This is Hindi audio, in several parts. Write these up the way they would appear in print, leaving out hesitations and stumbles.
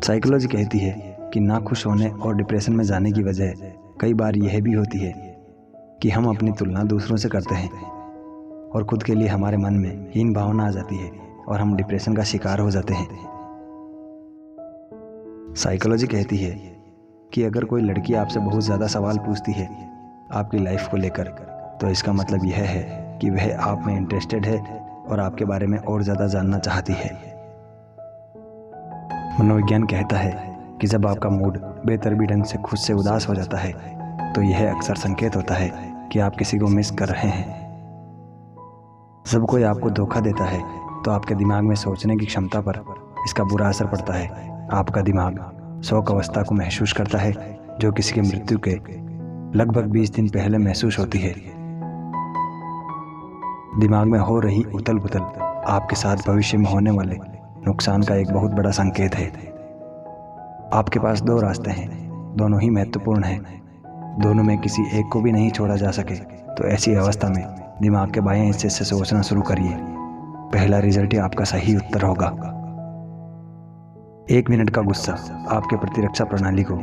साइकोलॉजी कहती है कि नाखुश होने और डिप्रेशन में जाने की वजह कई बार यह भी होती है कि हम अपनी तुलना दूसरों से करते हैं और खुद के लिए हमारे मन में हीन भावना आ जाती है और हम डिप्रेशन का शिकार हो जाते हैं। साइकोलॉजी कहती है कि अगर कोई लड़की आपसे बहुत ज़्यादा सवाल पूछती है आपकी लाइफ को लेकर, तो इसका मतलब यह है कि वह आप में इंटरेस्टेड है और आपके बारे में और ज़्यादा जानना चाहती है। मनोविज्ञान कहता है कि जब आपका मूड बेतरतीब ढंग से खुद से उदास हो जाता है तो यह अक्सर संकेत होता है कि आप किसी को मिस कर रहे हैं। जब कोई आपको धोखा देता है तो आपके दिमाग में सोचने की क्षमता पर इसका बुरा असर पड़ता है। आपका दिमाग शोक अवस्था को महसूस करता है जो किसी की मृत्यु के लगभग 20 दिन पहले महसूस होती है। दिमाग में हो रही उथल पुथल आपके साथ भविष्य में होने वाले नुकसान का एक बहुत बड़ा संकेत है। आपके पास दो रास्ते हैं, दोनों ही महत्वपूर्ण हैं, दोनों में किसी एक को भी नहीं छोड़ा जा सके। तो ऐसी अवस्था में दिमाग के बाएं हिस्से से सोचना शुरू करिए। पहला रिजल्ट ही आपका सही उत्तर होगा। 1 मिनट का गुस्सा आपके प्रतिरक्षा प्रणाली को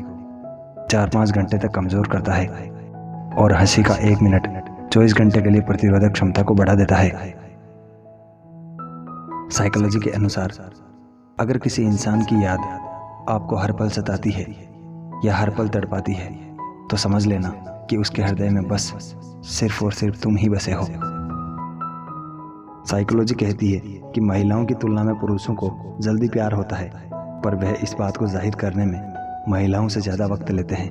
4-5 घंटे तक कमजोर करता है और हंसी का 1 मिनट 24 घंटे के लिए प्रतिरोधक क्षमता को बढ़ा देता है। साइकोलॉजी के अनुसार अगर किसी इंसान की याद आपको हर पल सताती है या हर पल तड़पाती है तो समझ लेना कि उसके हृदय में बस सिर्फ और सिर्फ तुम ही बसे हो। साइकोलॉजी कहती है कि महिलाओं की तुलना में पुरुषों को जल्दी प्यार होता है, पर वह इस बात को जाहिर करने में महिलाओं से ज़्यादा वक्त लेते हैं।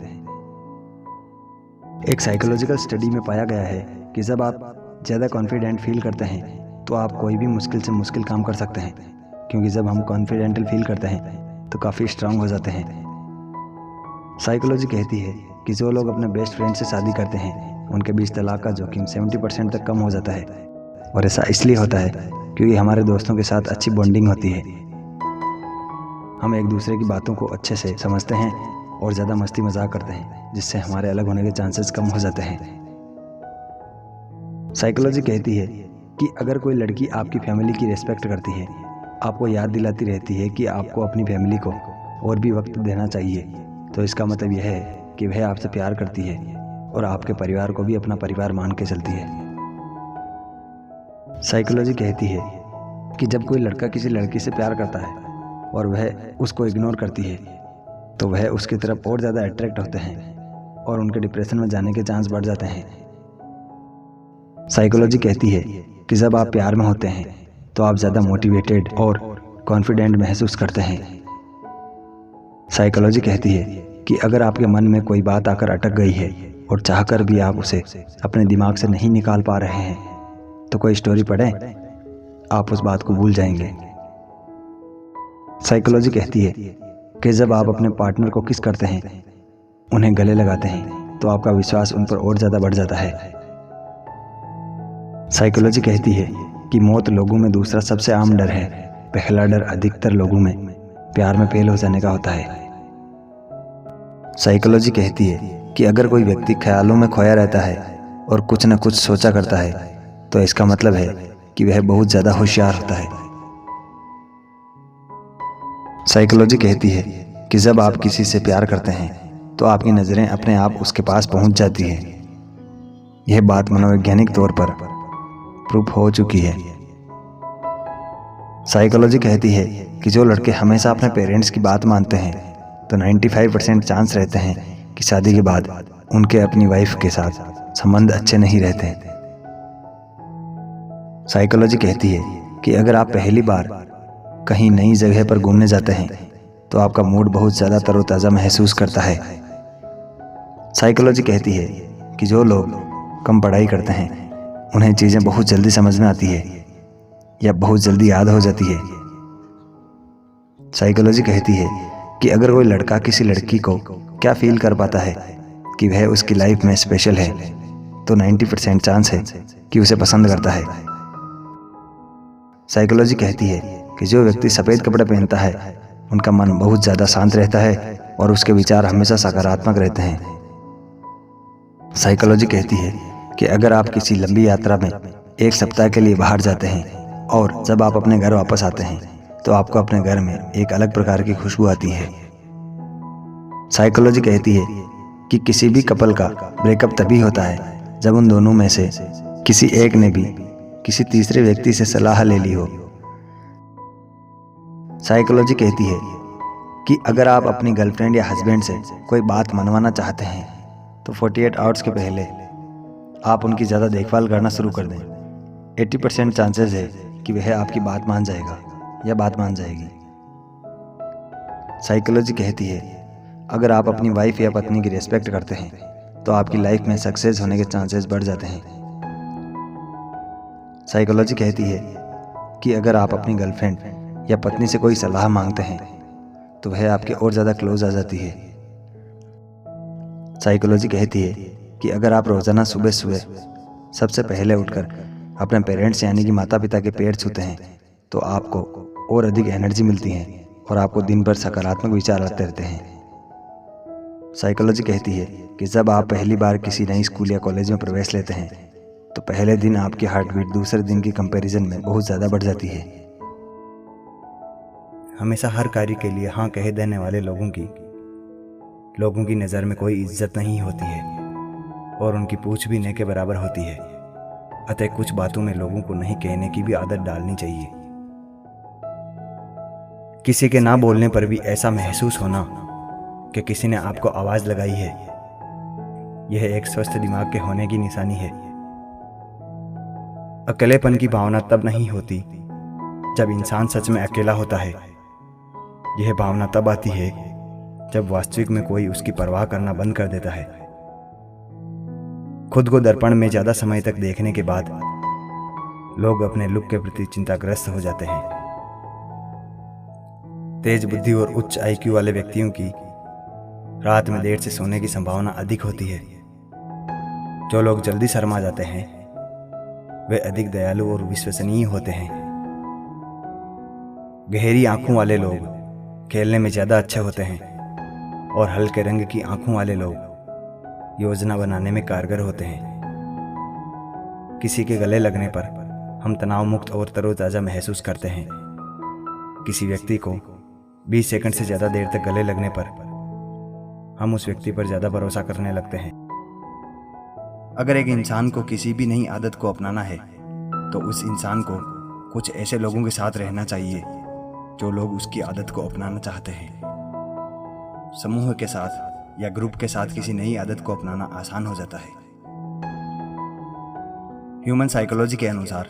एक साइकोलॉजिकल स्टडी में पाया गया है कि जब आप ज़्यादा कॉन्फिडेंट फील करते हैं तो आप कोई भी मुश्किल से मुश्किल काम कर सकते हैं, क्योंकि जब हम कॉन्फिडेंटल फील करते हैं तो काफ़ी स्ट्रांग हो जाते हैं। साइकोलॉजी कहती है कि जो लोग अपने बेस्ट फ्रेंड से शादी करते हैं उनके बीच तलाक का जोखिम 70% तक कम हो जाता है। और ऐसा इसलिए होता है क्योंकि हमारे दोस्तों के साथ अच्छी बॉन्डिंग होती है। हम एक दूसरे की बातों को अच्छे से समझते हैं और ज़्यादा मस्ती मजाक करते हैं, जिससे हमारे अलग होने के चांसेस कम हो जाते हैं। साइकोलॉजी कहती है कि अगर कोई लड़की आपकी फैमिली की रिस्पेक्ट करती है, आपको याद दिलाती रहती है कि आपको अपनी फैमिली को और भी वक्त देना चाहिए, तो इसका मतलब यह है कि वह आपसे प्यार करती है और आपके परिवार को भी अपना परिवार मान के चलती है। साइकोलॉजी कहती है कि जब कोई लड़का किसी लड़की से प्यार करता है और वह उसको इग्नोर करती है तो वह उसकी तरफ और ज़्यादा अट्रैक्ट होते हैं और उनके डिप्रेशन में जाने के चांस बढ़ जाते हैं। साइकोलॉजी कहती है कि जब आप प्यार में होते हैं तो आप ज़्यादा मोटिवेटेड और कॉन्फिडेंट महसूस करते हैं। साइकोलॉजी कहती है कि अगर आपके मन में कोई बात आकर अटक गई है और चाहकर भी आप उसे अपने दिमाग से नहीं निकाल पा रहे हैं, तो कोई स्टोरी पढ़ें, आप उस बात को भूल जाएंगे। साइकोलॉजी कहती है कि जब आप अपने पार्टनर को किस करते हैं, उन्हें गले लगाते हैं, तो आपका विश्वास उन पर और ज़्यादा बढ़ जाता है। साइकोलॉजी कहती है कि मौत लोगों में दूसरा सबसे आम डर है। पहला डर अधिकतर लोगों में प्यार में फेल हो जाने का होता है। साइकोलॉजी कहती है कि अगर कोई व्यक्ति ख्यालों में खोया रहता है और कुछ न कुछ सोचा करता है तो इसका मतलब है कि वह बहुत ज़्यादा होशियार होता है। साइकोलॉजी कहती है कि जब आप किसी से प्यार करते हैं तो आपकी नज़रें अपने आप उसके पास पहुंच जाती हैं। यह बात मनोवैज्ञानिक तौर पर प्रूफ हो चुकी है। साइकोलॉजी कहती है कि जो लड़के हमेशा अपने पेरेंट्स की बात मानते हैं तो 95% चांस रहते हैं कि शादी के बाद उनके अपनी वाइफ के साथ संबंध अच्छे नहीं रहते। साइकोलॉजी कहती है कि अगर आप पहली बार कहीं नई जगह पर घूमने जाते हैं तो आपका मूड बहुत ज़्यादा तरोताज़ा महसूस करता है। साइकोलॉजी कहती है कि जो लोग कम पढ़ाई करते हैं उन्हें चीज़ें बहुत जल्दी समझ में आती है या बहुत जल्दी याद हो जाती है। साइकोलॉजी कहती है कि अगर कोई लड़का किसी लड़की को क्या फील कर पाता है कि वह उसकी लाइफ में स्पेशल है, तो 90% चांस है कि उसे पसंद करता है। साइकोलॉजी कहती है कि जो व्यक्ति सफ़ेद कपड़े पहनता है उनका मन बहुत ज़्यादा शांत रहता है और उसके विचार हमेशा सकारात्मक रहते हैं। साइकोलॉजी कहती है कि अगर आप किसी लंबी यात्रा में 1 सप्ताह के लिए बाहर जाते हैं और जब आप अपने घर वापस आते हैं तो आपको अपने घर में एक अलग प्रकार की खुशबू आती है। साइकोलॉजी कहती है कि किसी भी कपल का ब्रेकअप तभी होता है जब उन दोनों में से किसी एक ने भी किसी तीसरे व्यक्ति से सलाह ले ली हो। साइकोलॉजी कहती है कि अगर आप अपनी गर्लफ्रेंड या हस्बैंड से कोई बात मनवाना चाहते हैं तो 48 आवर्स के पहले आप उनकी ज़्यादा देखभाल करना शुरू कर दें। 80% चांसेस है कि वह आपकी बात मान जाएगा या बात मान जाएगी। साइकोलॉजी कहती है अगर आप अपनी वाइफ या पत्नी की रिस्पेक्ट करते हैं तो आपकी लाइफ में सक्सेस होने के चांसेस बढ़ जाते हैं। साइकोलॉजी कहती है कि अगर आप अपनी गर्लफ्रेंड या पत्नी से कोई सलाह मांगते हैं तो वह आपके और ज़्यादा क्लोज आ जाती है। साइकोलॉजी कहती है कि अगर आप रोज़ाना सुबह सुबह सबसे पहले उठकर अपने पेरेंट्स यानी कि माता पिता के पैर छूते हैं तो आपको और अधिक एनर्जी मिलती है और आपको दिन भर सकारात्मक विचार आते रहते हैं। साइकोलॉजी कहती है कि जब आप पहली बार किसी नई स्कूल या कॉलेज में प्रवेश लेते हैं तो पहले दिन आपकी हार्ट बीट दूसरे दिन की कंपैरिजन में बहुत ज़्यादा बढ़ जाती है। हमेशा हर कार्य के लिए हाँ कह देने वाले लोगों की नज़र में कोई इज्जत नहीं होती है और उनकी पूछ भी न के बराबर होती है। अतः कुछ बातों में लोगों को नहीं कहने की भी आदत डालनी चाहिए। किसी के ना बोलने पर भी ऐसा महसूस होना कि किसी ने आपको आवाज़ लगाई है, यह एक स्वस्थ दिमाग के होने की निशानी है। अकेलेपन की भावना तब नहीं होती जब इंसान सच में अकेला होता है। यह भावना तब आती है जब वास्तविक में कोई उसकी परवाह करना बंद कर देता है। खुद को दर्पण में ज़्यादा समय तक देखने के बाद लोग अपने लुक के प्रति चिंताग्रस्त हो जाते हैं। तेज बुद्धि और उच्च IQ वाले व्यक्तियों की रात में देर से सोने की संभावना अधिक होती है। जो लोग जल्दी शर्मा जाते हैं वे अधिक दयालु और विश्वसनीय होते हैं। गहरी आंखों वाले लोग खेलने में ज़्यादा अच्छे होते हैं और हल्के रंग की आंखों वाले लोग योजना बनाने में कारगर होते हैं। किसी के गले लगने पर हम तनाव मुक्त और तरोताज़ा महसूस करते हैं। किसी व्यक्ति को 20 सेकंड से ज़्यादा देर तक गले लगने पर हम उस व्यक्ति पर ज़्यादा भरोसा करने लगते हैं। अगर एक इंसान को किसी भी नई आदत को अपनाना है तो उस इंसान को कुछ ऐसे लोगों के साथ रहना चाहिए जो लोग उसकी आदत को अपनाना चाहते हैं। समूह के साथ या ग्रुप के साथ किसी नई आदत को अपनाना आसान हो जाता है। ह्यूमन साइकोलॉजी के अनुसार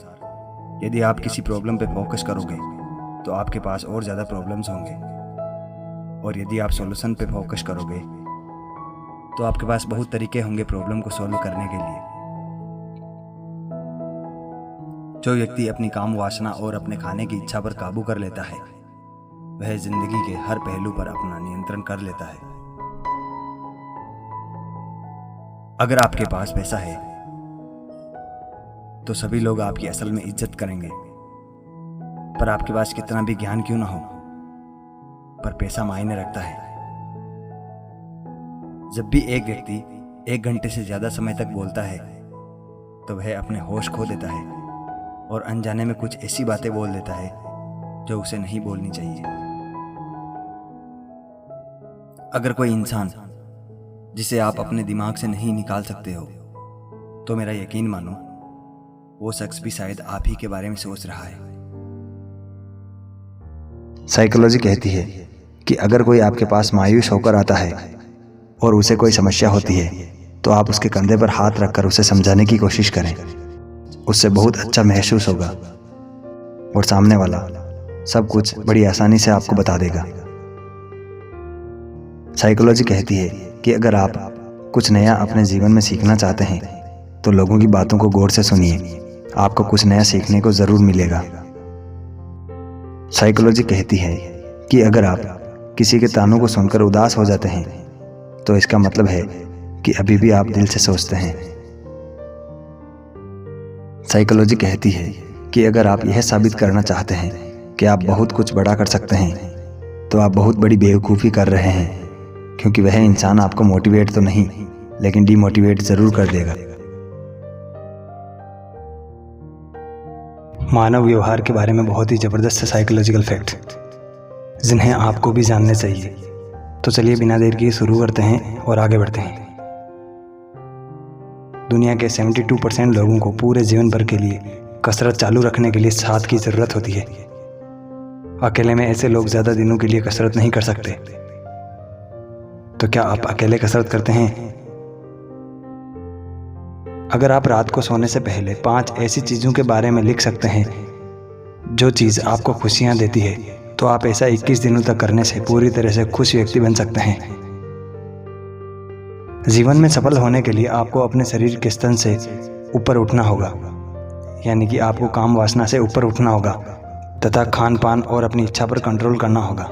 यदि आप किसी प्रॉब्लम पे फोकस करोगे तो आपके पास और ज़्यादा प्रॉब्लम्स होंगे, और यदि आप सॉल्यूशन पे फोकस करोगे तो आपके पास बहुत तरीके होंगे प्रॉब्लम को सॉल्व करने के लिए। जो व्यक्ति अपनी काम वासना और अपने खाने की इच्छा पर काबू कर लेता है वह जिंदगी के हर पहलू पर अपना नियंत्रण कर लेता है। अगर आपके पास पैसा है तो सभी लोग आपकी असल में इज्जत करेंगे, पर आपके पास कितना भी ज्ञान क्यों ना हो, पर पैसा मायने रखता है। जब भी एक व्यक्ति 1 घंटे से ज्यादा समय तक बोलता है तो वह अपने होश खो देता है और अनजाने में कुछ ऐसी बातें बोल देता है जो उसे नहीं बोलनी चाहिए। अगर कोई इंसान जिसे आप अपने दिमाग से नहीं निकाल सकते हो तो मेरा यकीन मानो वो शख्स भी शायद आप ही के बारे में सोच रहा है। साइकोलॉजी कहती है कि अगर कोई आपके पास मायूस होकर आता है और उसे कोई समस्या होती है तो आप उसके कंधे पर हाथ रखकर उसे समझाने की कोशिश करें। उससे बहुत अच्छा महसूस होगा और सामने वाला सब कुछ बड़ी आसानी से आपको बता देगा। साइकोलॉजी कहती है कि अगर आप कुछ नया अपने जीवन में सीखना चाहते हैं तो लोगों की बातों को गौर से सुनिए, आपको कुछ नया सीखने को ज़रूर मिलेगा। साइकोलॉजी कहती है कि अगर आप किसी के तानों को सुनकर उदास हो जाते हैं तो इसका मतलब है कि अभी भी आप दिल से सोचते हैं। साइकोलॉजी कहती है कि अगर आप यह साबित करना चाहते हैं कि आप बहुत कुछ बड़ा कर सकते हैं तो आप बहुत बड़ी बेवकूफ़ी कर रहे हैं, क्योंकि वह इंसान आपको मोटिवेट तो नहीं लेकिन डीमोटिवेट ज़रूर कर देगा। मानव व्यवहार के बारे में बहुत ही ज़बरदस्त साइकोलॉजिकल फैक्ट जिन्हें आपको भी जानने चाहिए। तो चलिए बिना देर किए शुरू करते हैं और आगे बढ़ते हैं। दुनिया के 72% लोगों को पूरे जीवन भर के लिए कसरत चालू रखने के लिए साथ की ज़रूरत होती है। अकेले में ऐसे लोग ज़्यादा दिनों के लिए कसरत नहीं कर सकते। तो क्या आप अकेले कसरत करते हैं? अगर आप रात को सोने से पहले 5 ऐसी चीज़ों के बारे में लिख सकते हैं जो चीज़ आपको खुशियाँ देती है, तो आप ऐसा 21 दिनों तक करने से पूरी तरह से खुश व्यक्ति बन सकते हैं। जीवन में सफल होने के लिए आपको अपने शरीर के स्तर से ऊपर उठना होगा, यानी कि आपको काम वासना से ऊपर उठना होगा तथा खान पान और अपनी इच्छा पर कंट्रोल करना होगा।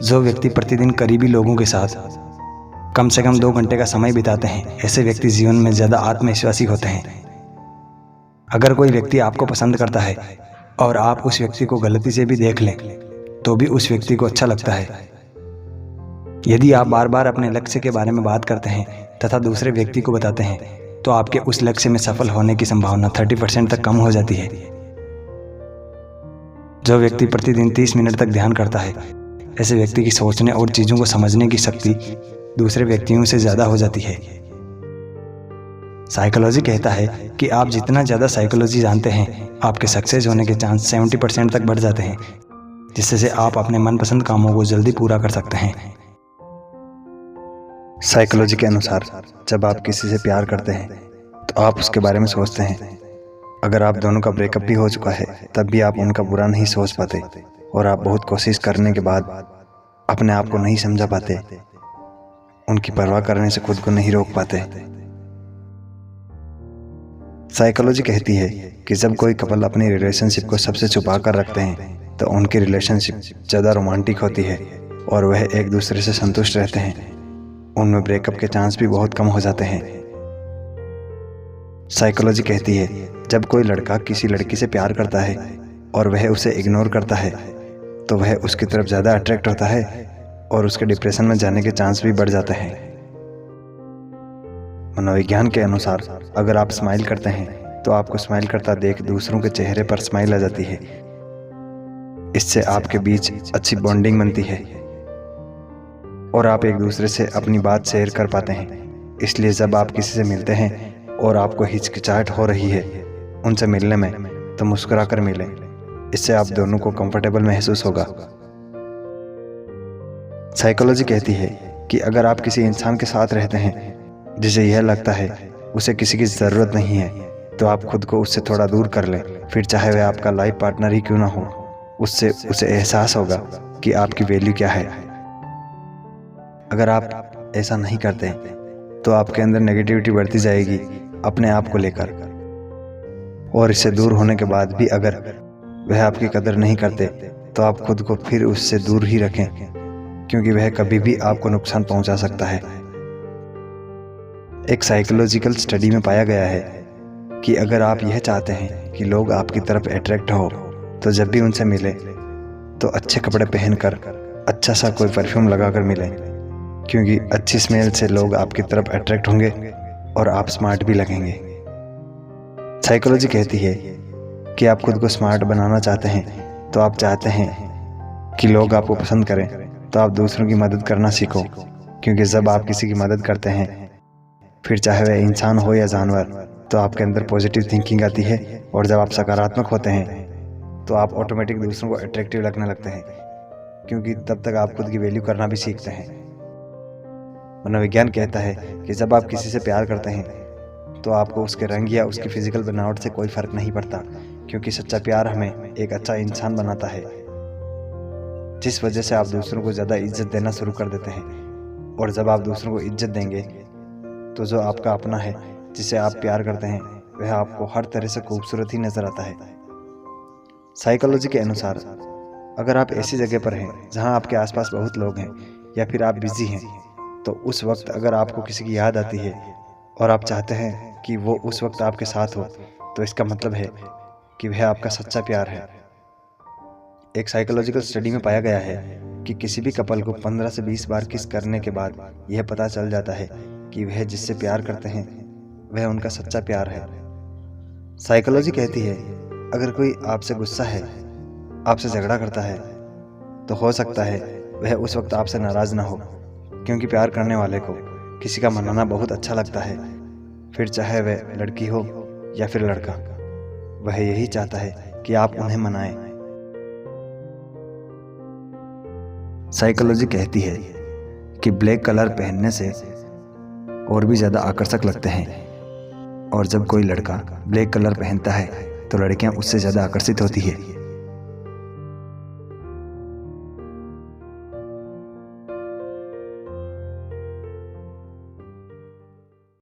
जो व्यक्ति प्रतिदिन करीबी लोगों के साथ कम से कम 2 घंटे का समय बिताते हैं, ऐसे व्यक्ति जीवन में ज़्यादा आत्मविश्वासी होते हैं। अगर कोई व्यक्ति आपको पसंद करता है और आप उस व्यक्ति को गलती से भी देख लें तो भी उस व्यक्ति को अच्छा लगता है। यदि आप बार बार अपने लक्ष्य के बारे में बात करते हैं तथा दूसरे व्यक्ति को बताते हैं तो आपके उस लक्ष्य में सफल होने की संभावना 30% तक कम हो जाती है। जो व्यक्ति प्रतिदिन 30 मिनट तक ध्यान करता है, ऐसे व्यक्ति की सोचने और चीज़ों को समझने की शक्ति दूसरे व्यक्तियों से ज़्यादा हो जाती है। साइकोलॉजी कहता है कि आप जितना ज़्यादा साइकोलॉजी जानते हैं, आपके सक्सेस होने के चांस 70% तक बढ़ जाते हैं, जिससे से आप अपने मनपसंद कामों को जल्दी पूरा कर सकते हैं। साइकोलॉजी के अनुसार जब आप किसी से प्यार करते हैं तो आप उसके बारे में सोचते हैं। अगर आप दोनों का ब्रेकअप भी हो चुका है तब भी आप उनका बुरा नहीं सोच पाते और आप बहुत कोशिश करने के बाद अपने आप को नहीं समझा पाते, उनकी परवाह करने से खुद को नहीं रोक पाते। साइकोलॉजी कहती है कि जब कोई कपल अपनी रिलेशनशिप को सबसे छुपा कर रखते हैं तो उनकी रिलेशनशिप ज़्यादा रोमांटिक होती है और वह एक दूसरे से संतुष्ट रहते हैं। उनमें ब्रेकअप के चांस भी बहुत कम हो जाते हैं। साइकोलॉजी कहती है जब कोई लड़का किसी लड़की से प्यार करता है और वह उसे इग्नोर करता है तो वह उसकी तरफ ज़्यादा अट्रैक्ट होता है और उसके डिप्रेशन में जाने के चांस भी बढ़ जाते हैं। मनोविज्ञान के अनुसार अगर आप स्माइल करते हैं तो आपको स्माइल करता देख दूसरों के चेहरे पर स्माइल आ जाती है। इससे आपके बीच अच्छी बॉन्डिंग बनती है और आप एक दूसरे से अपनी बात शेयर कर पाते हैं। इसलिए जब आप किसी से मिलते हैं और आपको हिचकिचाहट हो रही है उनसे मिलने में, तो मुस्कुरा कर मिलें। इससे आप दोनों को कंफर्टेबल महसूस होगा। साइकोलॉजी कहती है कि अगर आप किसी इंसान के साथ रहते हैं जिसे यह लगता है उसे किसी की ज़रूरत नहीं है, तो आप खुद को उससे थोड़ा दूर कर लें। फिर चाहे वह आपका लाइफ पार्टनर ही क्यों ना हो, उससे उसे एहसास होगा कि आपकी वैल्यू क्या है। अगर आप ऐसा नहीं करते तो आपके अंदर नेगेटिविटी बढ़ती जाएगी अपने आप को लेकर, और इससे दूर होने के बाद भी अगर वह आपकी कदर नहीं करते तो आप खुद को फिर उससे दूर ही रखें, क्योंकि वह कभी भी आपको नुकसान पहुंचा सकता है। एक साइकोलॉजिकल स्टडी में पाया गया है कि अगर आप यह चाहते हैं कि लोग आपकी तरफ अट्रैक्ट हो तो जब भी उनसे मिले तो अच्छे कपड़े पहनकर अच्छा सा कोई परफ्यूम लगाकर मिलें, क्योंकि अच्छी स्मेल से लोग आपकी तरफ अट्रैक्ट होंगे और आप स्मार्ट भी लगेंगे। साइकोलॉजी कहती है कि आप खुद को स्मार्ट बनाना चाहते हैं तो आप चाहते हैं कि लोग आपको पसंद करें, तो आप दूसरों की मदद करना सीखो, क्योंकि जब आप किसी की मदद करते हैं, फिर चाहे वह इंसान हो या जानवर, तो आपके अंदर पॉजिटिव थिंकिंग आती है, और जब आप सकारात्मक होते हैं तो आप ऑटोमेटिक दूसरों को अट्रैक्टिव लगने लगते हैं, क्योंकि तब तक आप खुद की वैल्यू करना भी सीखते हैं। मनोविज्ञान कहता है कि जब आप किसी से प्यार करते हैं तो आपको उसके रंग या उसकी फिजिकल बनावट से कोई फर्क नहीं पड़ता, क्योंकि सच्चा प्यार हमें एक अच्छा इंसान बनाता है, जिस वजह से आप दूसरों को ज़्यादा इज्जत देना शुरू कर देते हैं। और जब आप दूसरों को इज्जत देंगे तो जो आपका अपना है, जिसे आप प्यार करते हैं, वह आपको हर तरह से खूबसूरत ही नज़र आता है। साइकोलॉजी के अनुसार अगर आप ऐसी जगह पर हैं जहां आपके आसपास बहुत लोग हैं या फिर आप बिजी हैं, तो उस वक्त अगर आपको किसी की याद आती है और आप चाहते हैं कि वो उस वक्त आपके साथ हो, तो इसका मतलब है कि वह आपका सच्चा प्यार है। एक साइकोलॉजिकल स्टडी में पाया गया है कि किसी भी कपल को 15 से 20 बार किस करने के बाद यह पता चल जाता है कि वह जिससे प्यार करते हैं वह उनका सच्चा प्यार है। साइकोलॉजी कहती है अगर कोई आपसे गुस्सा है, आपसे झगड़ा करता है, तो हो सकता है वह उस वक्त आपसे नाराज़ ना हो, क्योंकि प्यार करने वाले को किसी का मनाना बहुत अच्छा लगता है। फिर चाहे वह लड़की हो या फिर लड़का, वह यही चाहता है कि आप उन्हें मनाएं। साइकोलॉजी कहती है कि ब्लैक कलर पहनने से और भी ज़्यादा आकर्षक लगते हैं, और जब कोई लड़का ब्लैक कलर पहनता है तो लड़कियां उससे ज़्यादा आकर्षित होती है।